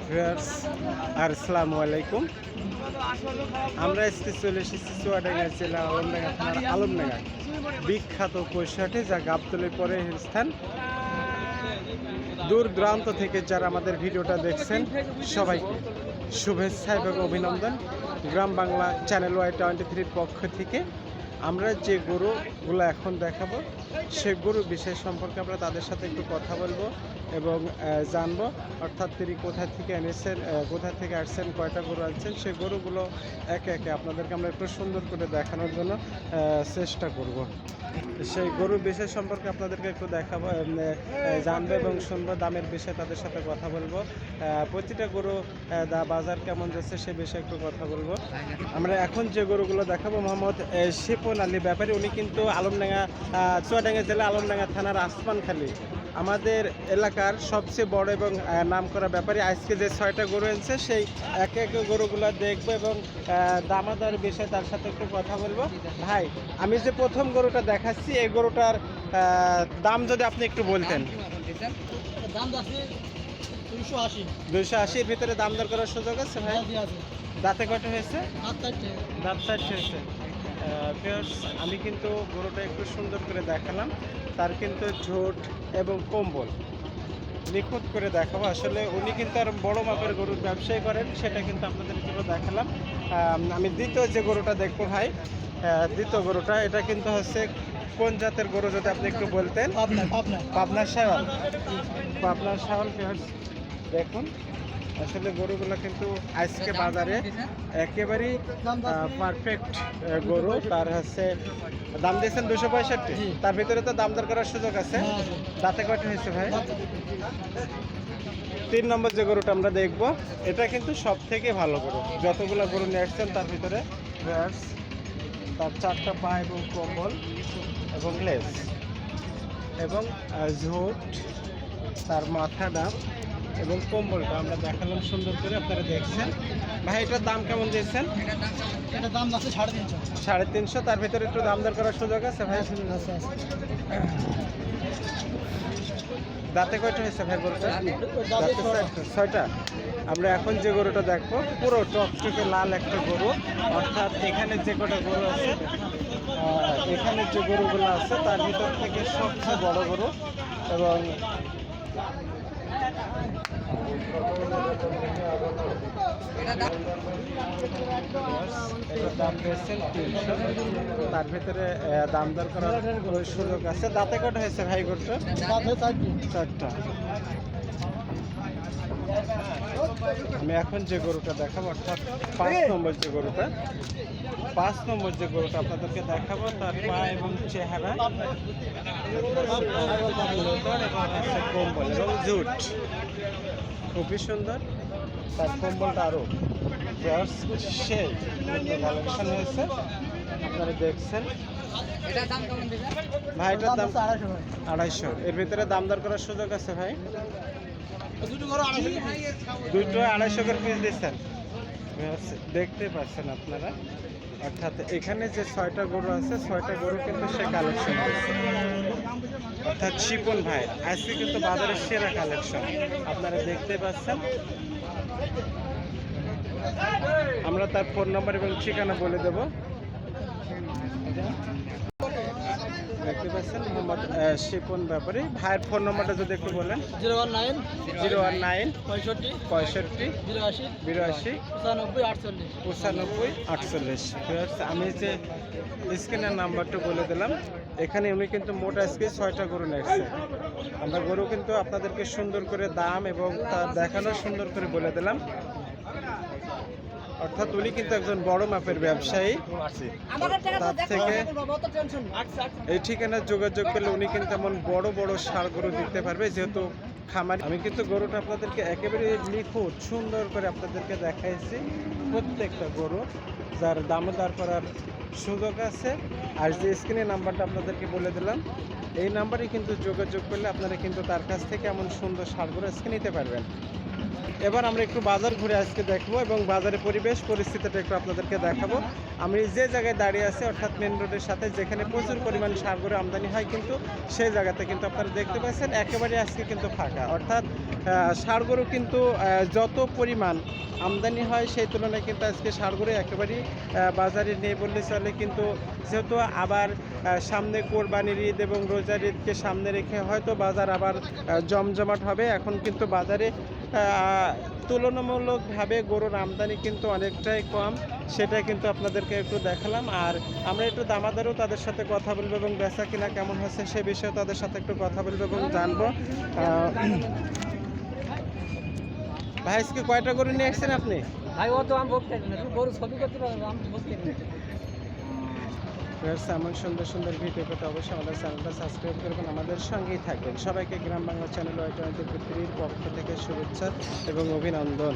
Viewers আসসালামু আলাইকুম। আমরা আজকে চলে এসেছি চুয়াডাঙ্গা জেলা আলমডাঙ্গা থানার আলমডাঙ্গা বিখ্যাত কৈশাটে, যা গাবতলীর পরে স্থান। দূর দূরান্ত থেকে যারা আমাদের ভিডিওটা দেখছেন সবাইকে শুভেচ্ছা এবং অভিনন্দন। গ্রাম বাংলা চ্যানেল Y23 পক্ষ থেকে আমরা যে গরুগুলো এখন দেখাবো সেই গরু বিষয় সম্পর্কে আমরা তাদের সাথে একটু কথা বলবো এবং জানবো, অর্থাৎ তিনি কোথা থেকে এনেছেন, কোথা থেকে আসছেন, কয়টা গরু আনছেন, সেই গরুগুলো একে একে আপনাদেরকে আমরা একটু সুন্দর করে দেখানোর জন্য চেষ্টা করব। সেই গরুর বিষয় সম্পর্কে আপনাদেরকে একটু দেখাবো, জানবো এবং শুনবো, দামের বিষয়ে তাদের সাথে কথা বলবো, প্রতিটা গরু বাজার কেমন যাচ্ছে সে বিষয়ে একটু কথা বলবো। আমরা এখন যে গরুগুলো দেখাবো, মোহাম্মদ শিপন আলী ব্যাপারী, উনি কিন্তু আলমডাঙ্গা চুয়াডাঙ্গা জেলা আলমডাঙ্গা থানার আসমানখালী আমাদের এলাকার সবচেয়ে বড় এবং নামকরা ব্যাপারী। আজকে যে 6টা গরু এনেছে সেই একে একে গরুগুলো দেখবো এবং দামাদার বিষয়ে তার সাথে একটু কথা বলবো। ভাই, আমি যে প্রথম গরুটা দেখাচ্ছি এই গরুটার দাম যদি আপনি একটু বলতেন। দাম 280 এর ভিতরে দাম দর করার সুযোগ আছে ভাই? দাঁতে কয়টা হয়েছে? দাঁত 4 হয়েছে। আমি কিন্তু গরুটা একটু সুন্দর করে দেখালাম, তার কিন্তু ঝোট এবং কম্বল নিখুঁত করে দেখাবো। আসলে উনি কিন্তু আর বড় মাপের গরুর ব্যবসায়ী করেন, সেটা কিন্তু আপনাদের জন্য দেখালাম। আমি দ্বিতীয় যে গরুটা দেখবো ভাই, দ্বিতীয় গরুটা এটা কিন্তু হচ্ছে কোন জাতের গরু যদি আপনি একটু বলতেন? পাবনার শাওয়াল। পাবনার শাওয়াল। দেখুন আসলে গরুগুলো কিন্তু আজকে বাজারে একেবারেই পারফেক্ট গরু। তার হচ্ছে দাম দিয়েছেন 265, তার ভিতরে তো দাম দর করার সুযোগ আছে। দাঁতে কয়টা হয়েছে ভাই? 3 নম্বর যে গরুটা আমরা দেখব, এটা কিন্তু সব থেকে ভালো গরু, যতগুলো গরু নিয়ে আসছেন তার ভিতরে। তার 4টা পা এবং কম্বল এবং লেজ এবং ঝোট, তার মাথাটা এবং কম্বলটা আমরা দেখালাম সুন্দর করে, আপনারা দেখছেন। ভাই, এটার দাম কেমন দিয়েছেন? এটার দাম আছে 350। 350, তার ভিতরে একটু দাম দর করার সুযোগ আছে ভাই? দাঁতে কয়টা হয়েছে ভাই গরুটা? 6টা। আমরা এখন যে গরুটা দেখবো পুরো টকটকে লাল একটা গরু, অর্থাৎ এখানে যে কটা গরু আছে, এখানে যে গরুগুলো আছে তার ভিতর থেকে সবচেয়ে বড় গরু। এবং এটার দাম দিয়েছেন 300, তার ভিতরে দাম দর করার সুযোগ আছে। দাঁতে কটা হয়েছে ভাই গরুটা? 4টা। আমি এখন যে গরুটা দেখাবো, অর্থাৎ 5 নম্বর যে গরুটা, 5 নম্বর যে গরুটা আপনাদেরকে দেখাবো, তার পা এবং চেহারা এবং কম্বল এবং জুট খুবই সুন্দর। তার কম্বলটা আরও সেই কালেকশন হয়েছে, আপনারা দেখছেন। ভাই, এটার দাম 250। এর ভিতরে দাম দর করার সুযোগ আছে ভাই? দুটো 250 করে পিস দিচ্ছেন, দেখতে পাচ্ছেন আপনারা। অর্থাৎ এখানে যে 6টা গরু আছে, 6টা গরু কিন্তু সে কালেকশন হয়েছে, অর্থাৎ শিপন ভাই আজকে কিন্তু বাজারের সেরা কালেকশন আপনারা দেখতে পাচ্ছেন। আমরা তার ফোন নাম্বার এবং ঠিকানা বলে দেব। দেখতে পাচ্ছেন মোহাম্মদ শিপন ব্যাপারী। ভাইয়ের ফোন নাম্বারটা যদি একটু বলেন। 019 65 82 82 95 48। আমি যে স্ক্রিনের নাম্বারটা বলে দিলাম, এখানে উনি কিন্তু মোট আজকে 6টা গরু নিয়েছে। আমরা গরু কিন্তু আপনাদেরকে সুন্দর করে দাম এবং তার দেখানো সুন্দর করে বলে দিলাম। অর্থাৎ উনি কিন্তু একজন বড় মাপের ব্যবসায়ী। তার থেকে এই ঠিকানায় যোগাযোগ করলে উনি কিন্তু এমন বড় বড় ষাঁড় গরু দিতে পারবে, যেহেতু খামার। আমি কিন্তু গরুটা আপনাদেরকে একেবারে নিখুঁত সুন্দর করে আপনাদেরকে দেখাইছি, প্রত্যেকটা গরু যার দামোদার করার সুযোগ আছে। আর যে স্ক্রিনের নাম্বারটা আপনাদেরকে বলে দিলাম, এই নাম্বারে কিন্তু যোগাযোগ করলে আপনারা কিন্তু তার কাছ থেকে এমন সুন্দর ষাঁড় গরু আজকে নিতে পারবেন। এবার আমরা একটু বাজার ঘুরে আজকে দেখবো এবং বাজারের পরিবেশ পরিস্থিতিটা একটু আপনাদেরকে দেখাবো। আমি যে জায়গায় দাঁড়িয়ে আছি অর্থাৎ মেন রোডের সাথে, যেখানে প্রচুর পরিমাণ ষাঁড় গরু আমদানি হয়, কিন্তু সেই জায়গাতে কিন্তু আপনারা দেখতে পাচ্ছেন একেবারে আজকে কিন্তু ফাঁকা। অর্থাৎ ষাঁড় গরু কিন্তু যত পরিমাণ আমদানি হয় সেই তুলনায় কিন্তু আজকে ষাঁড় গরু একেবারেই বাজারে নেই বললে চলে। কিন্তু যেহেতু আবার সামনে কোরবানির ঈদ এবং রোজার ঈদকে সামনে রেখে হয়তো বাজার আবার জমজমাট হবে। এখন কিন্তু বাজারে তুলনামূলকভাবে গরুর আমদানি কিন্তু অনেকটাই কম, সেটা কিন্তু আপনাদেরকে একটু দেখালাম। আর আমরা একটু দামাদারও তাদের সাথে কথা বলবো এবং বেচা কিনা কেমন হচ্ছে সে বিষয়ে তাদের সাথে একটু কথা বলবো এবং জানবো। ভাই আজকে কয়টা গরু নিয়ে এসেছেন আপনি? ভাই ও তো আমি বলতে না, তুই গরু ছবি করতে পারবো, আমি বলতে না। এমন সুন্দর সুন্দর ভিডিও পেতে অবশ্যই আমাদের চ্যানেলটা সাবস্ক্রাইব করবেন, আমাদের সঙ্গেই থাকবেন। সবাইকে গ্রাম বাংলা চ্যানেল Y23 পক্ষ থেকে শুভেচ্ছা এবং অভিনন্দন।